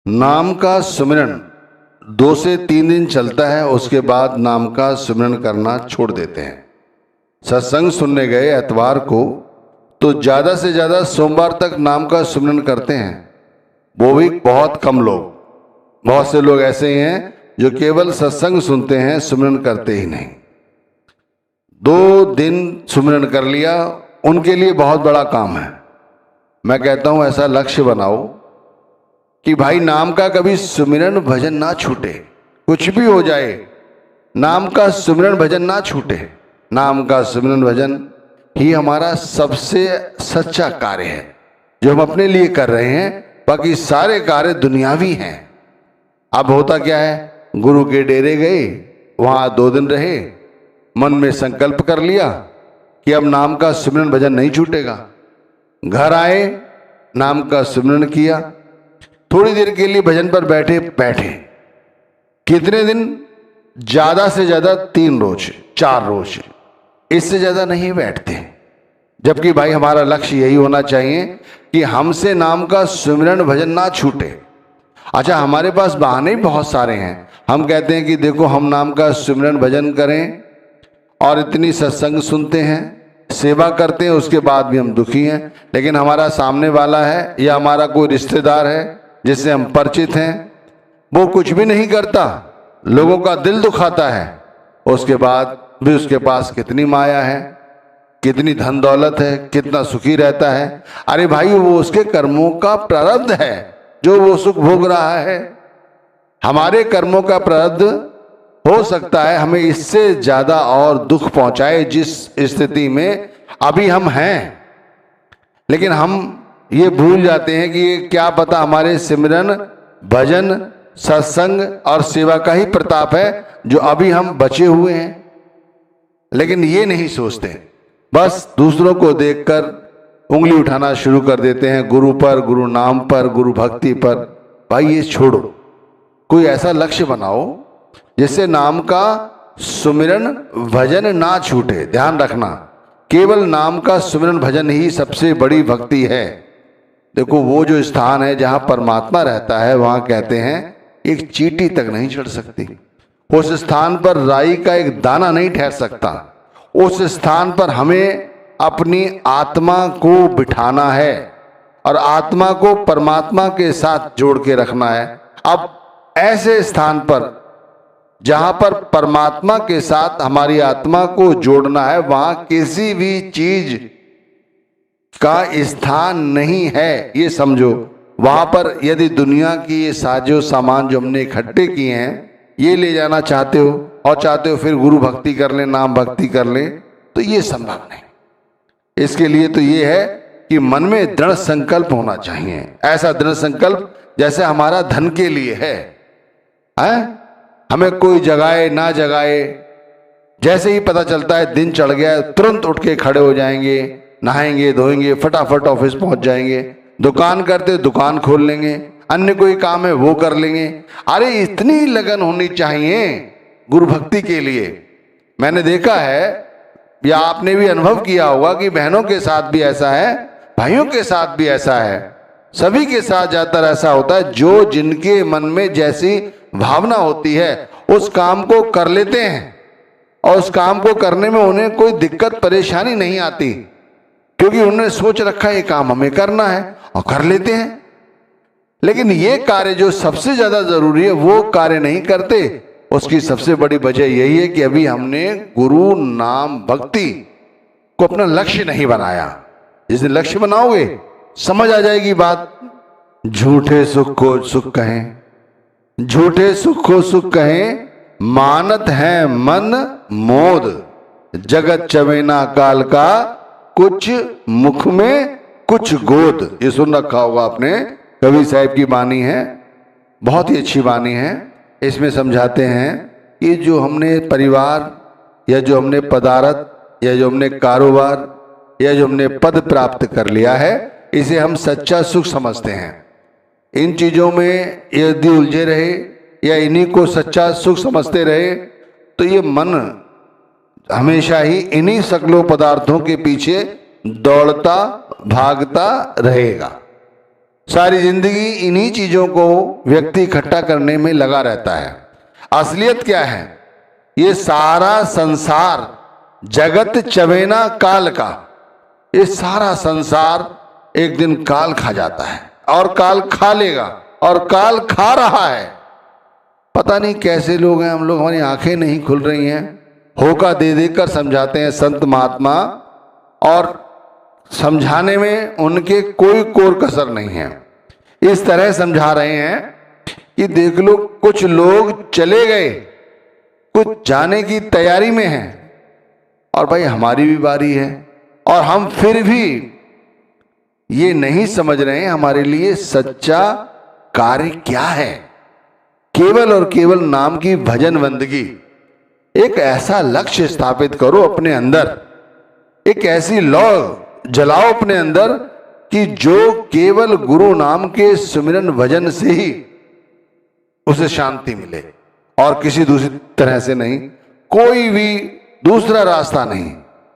नाम का सुमिरन 2 से 3 दिन चलता है, उसके बाद नाम का सुमिरन करना छोड़ देते हैं। सत्संग सुनने गए एतवार को तो ज़्यादा से ज़्यादा सोमवार तक नाम का सुमिरन करते हैं, वो भी बहुत कम लोग। बहुत से लोग ऐसे ही हैं जो केवल सत्संग सुनते हैं, सुमिरन करते ही नहीं। 2 दिन सुमिरन कर लिया, उनके लिए बहुत बड़ा काम है। मैं कहता हूं ऐसा लक्ष्य बनाओ कि भाई नाम का कभी सुमिरन भजन ना छूटे, कुछ भी हो जाए नाम का सुमिरन भजन ना छूटे। नाम का सुमिरन भजन ही हमारा सबसे सच्चा कार्य है जो हम अपने लिए कर रहे हैं। बाकी सारे कार्य दुनियावी हैं। अब होता क्या है, गुरु के डेरे गए, वहां 2 दिन रहे, मन में संकल्प कर लिया कि अब नाम का सुमिरन भजन नहीं छूटेगा। घर आए, नाम का सुमिरन किया, थोड़ी देर के लिए भजन पर बैठे। कितने दिन? ज्यादा से ज्यादा 3 रोज 4 रोज, इससे ज्यादा नहीं बैठते। जबकि भाई हमारा लक्ष्य यही होना चाहिए कि हमसे नाम का सुमिरन भजन ना छूटे। अच्छा, हमारे पास बहाने भी बहुत सारे हैं। हम कहते हैं कि देखो हम नाम का सुमिरन भजन करें और इतनी सत्संग सुनते हैं, सेवा करते हैं, उसके बाद भी हम दुखी हैं। लेकिन हमारा सामने वाला है या हमारा कोई रिश्तेदार है जिससे हम परिचित हैं, वो कुछ भी नहीं करता, लोगों का दिल दुखाता है, उसके बाद भी उसके पास कितनी माया है, कितनी धन दौलत है, कितना सुखी रहता है। अरे भाई, वो उसके कर्मों का प्रारब्ध है जो वो सुख भोग रहा है। हमारे कर्मों का प्रारब्ध हो सकता है हमें इससे ज्यादा और दुख पहुंचाए जिस स्थिति में अभी हम हैं। लेकिन हम ये भूल जाते हैं कि ये क्या पता हमारे सिमरन भजन सत्संग और सेवा का ही प्रताप है जो अभी हम बचे हुए हैं। लेकिन ये नहीं सोचते, बस दूसरों को देखकर उंगली उठाना शुरू कर देते हैं, गुरु पर, गुरु नाम पर, गुरु भक्ति पर। भाई ये छोड़ो, कोई ऐसा लक्ष्य बनाओ जिससे नाम का सुमिरन भजन ना छूटे। ध्यान रखना, केवल नाम का सुमिरन भजन ही सबसे बड़ी भक्ति है। देखो, वो जो स्थान है जहां परमात्मा रहता है, वहां कहते हैं एक चींटी तक नहीं चढ़ सकती। उस स्थान पर राई का एक दाना नहीं ठहर सकता। उस स्थान पर हमें अपनी आत्मा को बिठाना है और आत्मा को परमात्मा के साथ जोड़ के रखना है। अब ऐसे स्थान पर जहां पर परमात्मा के साथ हमारी आत्मा को जोड़ना है, वहां किसी भी चीज का स्थान नहीं है, ये समझो। वहां पर यदि दुनिया की ये साजो सामान जो हमने इकट्ठे किए हैं ये ले जाना चाहते हो और चाहते हो फिर गुरु भक्ति कर ले, नाम भक्ति कर ले, तो ये संभव नहीं। इसके लिए तो ये है कि मन में दृढ़ संकल्प होना चाहिए। ऐसा दृढ़ संकल्प जैसे हमारा धन के लिए है, हमें कोई जगाए ना जगाए, जैसे ही पता चलता है दिन चढ़ गया तुरंत उठ के खड़े हो जाएंगे, नहाएंगे धोएंगे, फटाफट ऑफिस पहुंच जाएंगे, दुकान करते दुकान खोल लेंगे, अन्य कोई काम है वो कर लेंगे। अरे इतनी लगन होनी चाहिए गुरु भक्ति के लिए। मैंने देखा है या आपने भी अनुभव किया होगा कि बहनों के साथ भी ऐसा है, भाइयों के साथ भी ऐसा है, सभी के साथ ज्यादातर ऐसा होता है। जो जिनके मन में जैसी भावना होती है उस काम को कर लेते हैं और उस काम को करने में उन्हें कोई दिक्कत परेशानी नहीं आती, क्योंकि उन्होंने सोच रखा है ये काम हमें करना है और कर लेते हैं। लेकिन ये कार्य जो सबसे ज्यादा जरूरी है वो कार्य नहीं करते। उसकी सबसे बड़ी वजह यही है कि अभी हमने गुरु नाम भक्ति को अपना लक्ष्य नहीं बनाया। जिस दिन लक्ष्य बनाओगे समझ आ जाएगी बात। झूठे सुख को सुख कहें, झूठे सुख को सुख कहें, मानत है मन मोद, जगत चवेना काल का, कुछ मुख में कुछ गोद। ये सुन रखा होगा आपने, कवि साहब की वाणी है, बहुत ही अच्छी वाणी है। इसमें समझाते हैं कि जो हमने परिवार या जो हमने पदार्थ या जो हमने कारोबार या जो हमने पद प्राप्त कर लिया है, इसे हम सच्चा सुख समझते हैं। इन चीजों में यदि उलझे रहे या इन्हीं को सच्चा सुख समझते रहे तो ये मन हमेशा ही इन्हीं सकलों पदार्थों के पीछे दौड़ता भागता रहेगा। सारी जिंदगी इन्हीं चीजों को व्यक्ति इकट्ठा करने में लगा रहता है। असलियत क्या है? ये सारा संसार जगत चवेना काल का, ये सारा संसार एक दिन काल खा जाता है और काल खा लेगा और काल खा रहा है। पता नहीं कैसे लोग हैं हम लोग, हमारी आंखें नहीं खुल रही हैं। होका दे देकर समझाते हैं संत महात्मा, और समझाने में उनके कोई कोर कसर नहीं है। इस तरह समझा रहे हैं कि देख लो, कुछ लोग चले गए, कुछ जाने की तैयारी में हैं, और भाई हमारी भी बारी है, और हम फिर भी ये नहीं समझ रहे हैं हमारे लिए सच्चा कार्य क्या है। केवल और केवल नाम की भजन बंदगी। एक ऐसा लक्ष्य स्थापित करो अपने अंदर, एक ऐसी लौ जलाओ अपने अंदर कि जो केवल गुरु नाम के सुमिरन भजन से ही उसे शांति मिले, और किसी दूसरी तरह से नहीं। कोई भी दूसरा रास्ता नहीं,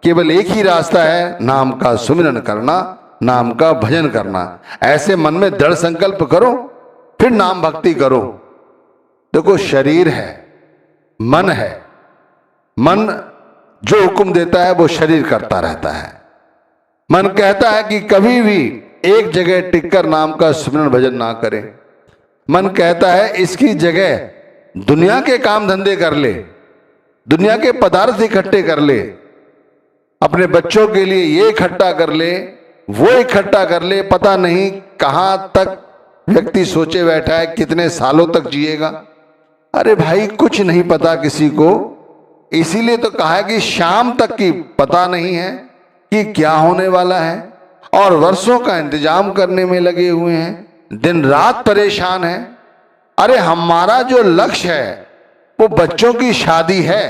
केवल एक ही रास्ता है, नाम का सुमिरन करना, नाम का भजन करना। ऐसे मन में दृढ़ संकल्प करो, फिर नाम भक्ति करो। देखो, शरीर है, मन है, मन जो हुक्म देता है वो शरीर करता रहता है। मन कहता है कि कभी भी एक जगह टिककर नाम का सुमिरन भजन ना करें। मन कहता है इसकी जगह दुनिया के काम धंधे कर ले, दुनिया के पदार्थ इकट्ठे कर ले, अपने बच्चों के लिए ये इकट्ठा कर ले, वो इकट्ठा कर ले। पता नहीं कहां तक व्यक्ति सोचे बैठा है, कितने सालों तक जिएगा। अरे भाई, कुछ नहीं पता किसी को। इसीलिए तो कहा है कि शाम तक की पता नहीं है कि क्या होने वाला है, और वर्षों का इंतजाम करने में लगे हुए हैं, दिन रात परेशान है। अरे हमारा जो लक्ष्य है वो बच्चों की शादी है,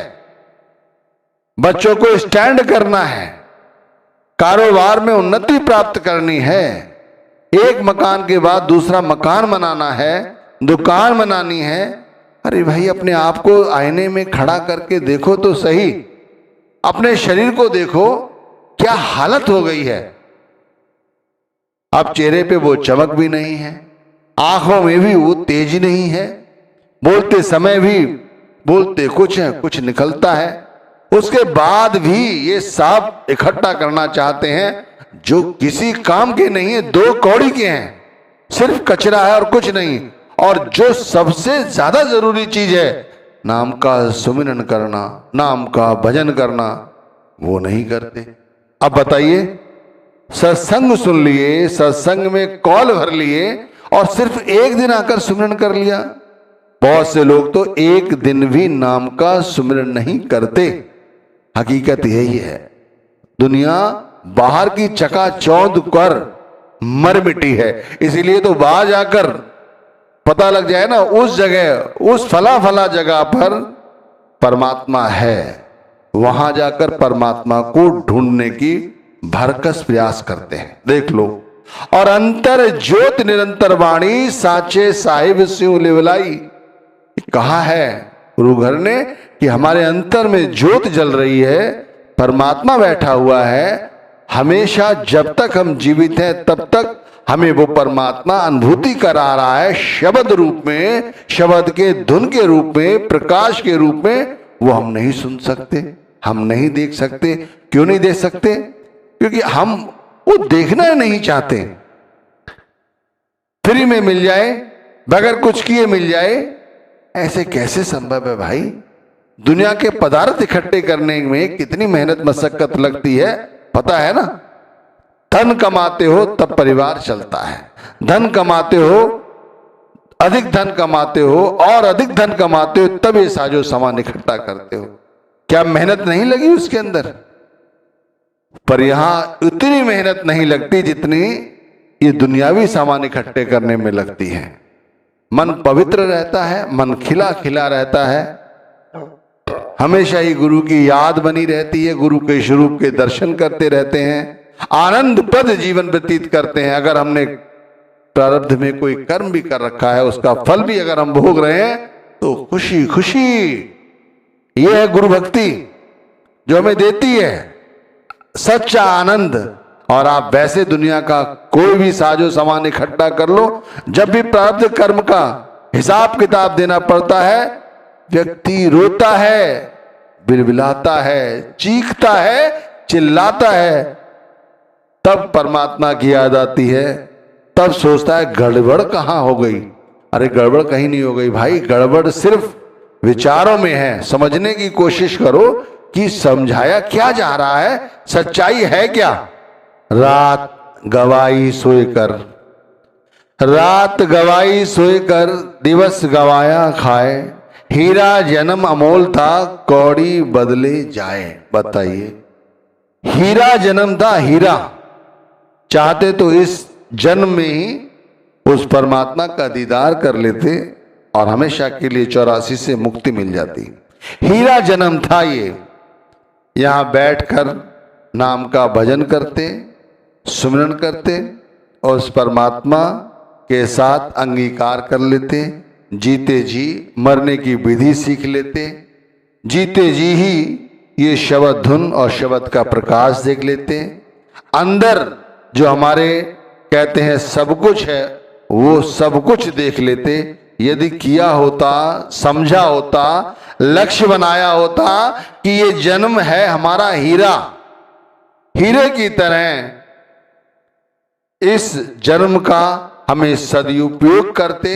बच्चों को स्टैंड करना है, कारोबार में उन्नति प्राप्त करनी है, एक मकान के बाद दूसरा मकान बनाना है, दुकान बनानी है। अरे भाई, अपने आप को आईने में खड़ा करके देखो तो सही, अपने शरीर को देखो, क्या हालत हो गई है। अब चेहरे पे वो चमक भी नहीं है, आंखों में भी वो तेज नहीं है, बोलते समय भी बोलते कुछ है, कुछ निकलता है। उसके बाद भी ये सब इकट्ठा करना चाहते हैं जो किसी काम के नहीं है, दो कौड़ी के हैं, सिर्फ कचरा है और कुछ नहीं। और जो सबसे ज्यादा जरूरी चीज है, नाम का सुमिरन करना, नाम का भजन करना, वो नहीं करते। अब बताइए, सत्संग सुन लिए, सत्संग में कॉल भर लिए, और सिर्फ एक दिन आकर सुमिरन कर लिया। बहुत से लोग तो एक दिन भी नाम का सुमिरन नहीं करते। हकीकत यही है, दुनिया बाहर की चकाचौंध कर मर मिटी है। इसीलिए तो बाहर जाकर पता लग जाए ना, उस जगह, उस फला फला जगह पर परमात्मा है, वहां जाकर परमात्मा को ढूंढने की भरकस प्रयास करते हैं। देख लो, और अंतर ज्योत निरंतर वाणी, साचे साहिब स्यों लेवलाई। कहा है गुरु घर ने कि हमारे अंतर में ज्योत जल रही है, परमात्मा बैठा हुआ है। हमेशा जब तक हम जीवित हैं तब तक हमें वो परमात्मा अनुभूति करा रहा है, शब्द रूप में, शब्द के धुन के रूप में, प्रकाश के रूप में। वो हम नहीं सुन सकते, हम नहीं देख सकते। क्यों नहीं देख सकते? क्योंकि हम वो देखना नहीं चाहते। फ्री में मिल जाए, बगैर कुछ किए मिल जाए, ऐसे कैसे संभव है भाई? दुनिया के पदार्थ इकट्ठे करने में कितनी मेहनत मशक्कत लगती है, पता है ना। धन कमाते हो तब परिवार चलता है, धन कमाते हो, अधिक धन कमाते हो, और अधिक धन कमाते हो तब ये साजो सामान इकट्ठा करते हो। क्या मेहनत नहीं लगी उसके अंदर? पर यहां उतनी मेहनत नहीं लगती जितनी ये दुनियावी सामान इकट्ठे करने में लगती है। मन पवित्र रहता है, मन खिला खिला रहता है, हमेशा ही गुरु की याद बनी रहती है, गुरु के स्वरूप के दर्शन करते रहते हैं, आनंद पद जीवन व्यतीत करते हैं। अगर हमने प्रारब्ध में कोई कर्म भी कर रखा है, उसका फल भी अगर हम भोग रहे हैं, तो खुशी खुशी। यह है गुरु भक्ति जो हमें देती है सच्चा आनंद। और आप वैसे दुनिया का कोई भी साजो सामान इकट्ठा कर लो, जब भी प्रारब्ध कर्म का हिसाब किताब देना पड़ता है, व्यक्ति रोता है, बिलबिलाता है, चीखता है, चिल्लाता है, तब परमात्मा की याद आती है, तब सोचता है गड़बड़ कहां हो गई। अरे गड़बड़ कहीं नहीं हो गई भाई, गड़बड़ सिर्फ विचारों में है। समझने की कोशिश करो कि समझाया क्या जा रहा है, सच्चाई है क्या। रात गवाई सोएकर, रात गवाई सोएकर, दिवस गवाया खाए, हीरा जन्म अमोल था, कौड़ी बदले जाए। बताइए, हीरा जन्म था, हीरा। चाहते तो इस जन्म में ही उस परमात्मा का दीदार कर लेते और हमेशा के लिए 84 से मुक्ति मिल जाती। हीरा जन्म था ये। यहां बैठकर नाम का भजन करते, सुमिरन करते और उस परमात्मा के साथ अंगीकार कर लेते। जीते जी मरने की विधि सीख लेते, जीते जी ही ये शब्द धुन और शब्द का प्रकाश देख लेते। अंदर जो हमारे कहते हैं सब कुछ है, वो सब कुछ देख लेते। यदि किया होता, समझा होता, लक्ष्य बनाया होता कि ये जन्म है हमारा हीरा, हीरे की तरह इस जन्म का हमें सदुपयोग करते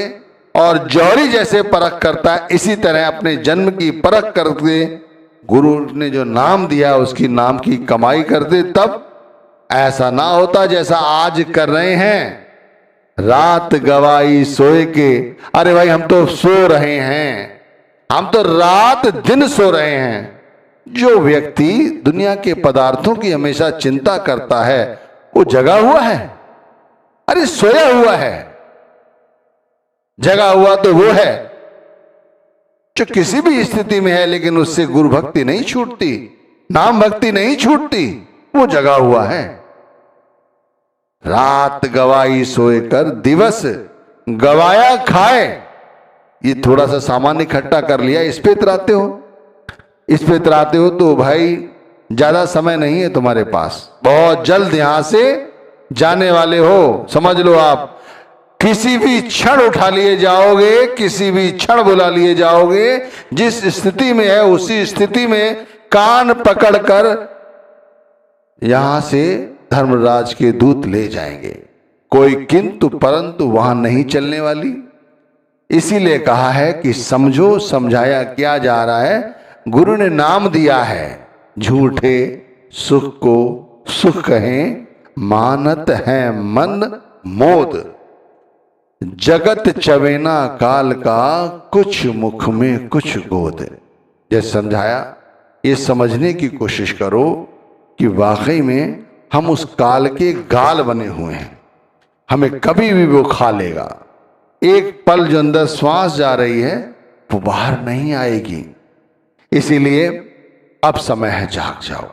और जौहरी जैसे परख करता है, इसी तरह अपने जन्म की परख करते, गुरु ने जो नाम दिया उसकी नाम की कमाई करते। तब ऐसा ना होता जैसा आज कर रहे हैं, रात गवाई सोए के। अरे भाई हम तो सो रहे हैं, हम तो रात दिन सो रहे हैं। जो व्यक्ति दुनिया के पदार्थों की हमेशा चिंता करता है वो जगा हुआ है। अरे सोया हुआ है, जगा हुआ तो वो है जो किसी भी स्थिति में है लेकिन उससे गुरु भक्ति नहीं छूटती, नाम भक्ति नहीं छूटती, वो जगा हुआ है। रात गवाई सोए कर, दिवस गवाया खाए। ये थोड़ा सा सामान इकट्ठा कर लिया, इस पे इतराते हो, इस पे इतराते हो तो भाई ज्यादा समय नहीं है तुम्हारे पास, बहुत जल्द यहां से जाने वाले हो। समझ लो आप किसी भी क्षण उठा लिए जाओगे, किसी भी क्षण बुला लिए जाओगे। जिस स्थिति में है उसी स्थिति में कान पकड़कर यहां से धर्मराज के दूत ले जाएंगे। कोई किंतु परंतु वहां नहीं चलने वाली। इसीलिए कहा है कि समझो, समझाया क्या जा रहा है। गुरु ने नाम दिया है, झूठे सुख को सुख कहें, मानत है मन मोद, जगत चवेना काल का, कुछ मुख में कुछ गोद। जैसे समझाया, ये समझने की कोशिश करो कि वाकई में हम उस काल के गाल बने हुए हैं, हमें कभी भी वो खा लेगा। एक पल जो अंदर श्वास जा रही है वो बाहर नहीं आएगी। इसीलिए अब समय है, जाग जाओ,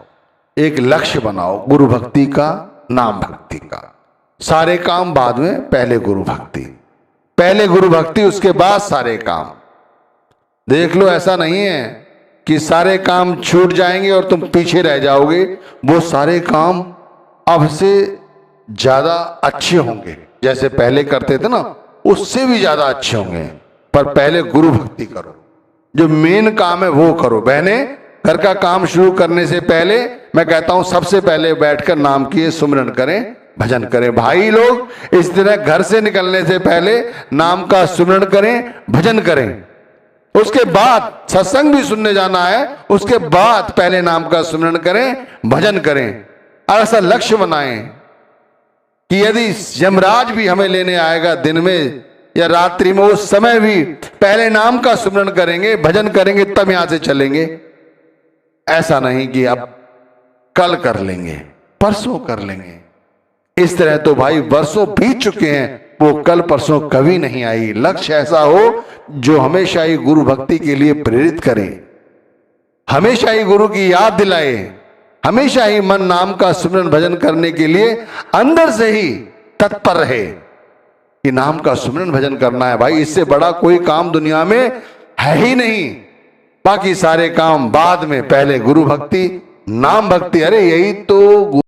एक लक्ष्य बनाओ गुरु भक्ति का, नाम भक्ति का। सारे काम बाद में, पहले गुरु भक्ति, पहले गुरु भक्ति उसके बाद सारे काम। देख लो ऐसा नहीं है कि सारे काम छूट जाएंगे और तुम पीछे रह जाओगे। वो सारे काम अब से ज्यादा अच्छे होंगे, जैसे पहले करते थे ना उससे भी ज्यादा अच्छे होंगे। पर पहले गुरु भक्ति करो, जो मेन काम है वो करो। बहने, घर का काम शुरू करने से पहले मैं कहता हूं सबसे पहले बैठकर नाम की सुमिरन करें, भजन करें। भाई लोग इस तरह घर से निकलने से पहले नाम का सुमिरन करें, भजन करें। उसके बाद सत्संग भी सुनने जाना है, उसके बाद पहले नाम का सुमिरन करें, भजन करें। और ऐसा लक्ष्य बनाएं कि यदि यमराज भी हमें लेने आएगा दिन में या रात्रि में, उस समय भी पहले नाम का सुमिरन करेंगे, भजन करेंगे, तब यहां से चलेंगे। ऐसा नहीं कि अब कल कर लेंगे, परसों कर लेंगे। इस तरह तो भाई वर्षों बीत चुके हैं, वो कल परसों कभी नहीं आई। लक्ष्य ऐसा हो जो हमेशा ही गुरु भक्ति के लिए प्रेरित करे, हमेशा ही गुरु की याद दिलाए, हमेशा ही मन नाम का सुमिरन भजन करने के लिए अंदर से ही तत्पर रहे कि नाम का सुमिरन भजन करना है। भाई इससे बड़ा कोई काम दुनिया में है ही नहीं। बाकी सारे काम बाद में, पहले गुरु भक्ति, नाम भक्ति। अरे यही तो